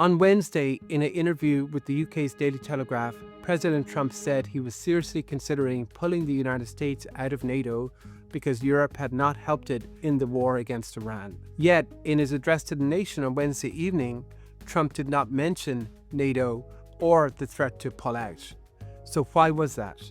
On Wednesday, in an interview with the UK's Daily Telegraph, President Trump said he was seriously considering pulling the United States out of NATO because Europe had not helped it in the war against Iran. Yet, in his address to the nation on Wednesday evening, Trump did not mention NATO or the threat to pull out. So why was that?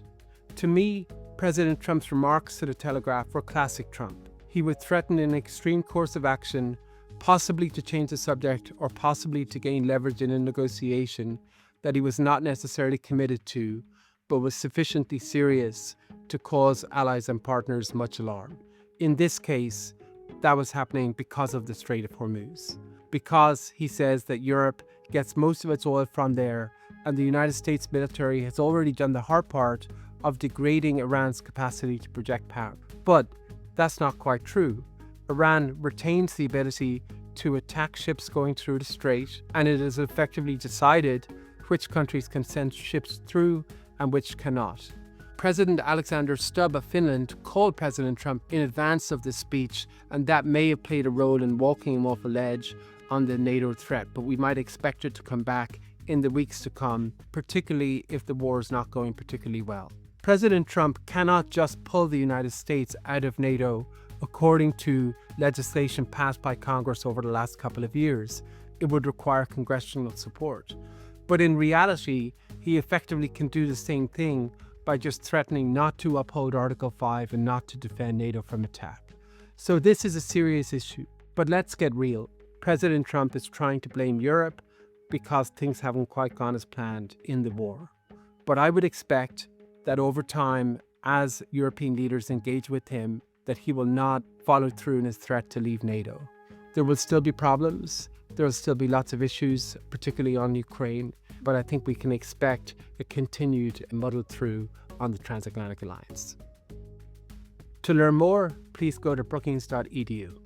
To me, President Trump's remarks to the Telegraph were classic Trump. He would threaten an extreme course of action, possibly to change the subject or possibly to gain leverage in a negotiation that he was not necessarily committed to, but was sufficiently serious to cause allies and partners much alarm. In this case, that was happening because of the Strait of Hormuz. Because he says that Europe gets most of its oil from there, and the United States military has already done the hard part of degrading Iran's capacity to project power. But that's not quite true. Iran retains the ability to attack ships going through the strait, and it has effectively decided which countries can send ships through and which cannot. President Alexander Stubb of Finland called President Trump in advance of this speech, and that may have played a role in walking him off a ledge on the NATO threat, but we might expect it to come back in the weeks to come, particularly if the war is not going particularly well. President Trump cannot just pull the United States out of NATO according to legislation passed by Congress over the last couple of years. It would require congressional support. But in reality, he effectively can do the same thing by just threatening not to uphold Article 5 and not to defend NATO from attack. So this is a serious issue. But let's get real. President Trump is trying to blame Europe because things haven't quite gone as planned in the war. But I would expect that over time, as European leaders engage with him, that he will not follow through in his threat to leave NATO. There will still be problems. There will still be lots of issues, particularly on Ukraine. But I think we can expect a continued muddle through on the transatlantic alliance. To learn more, please go to brookings.edu.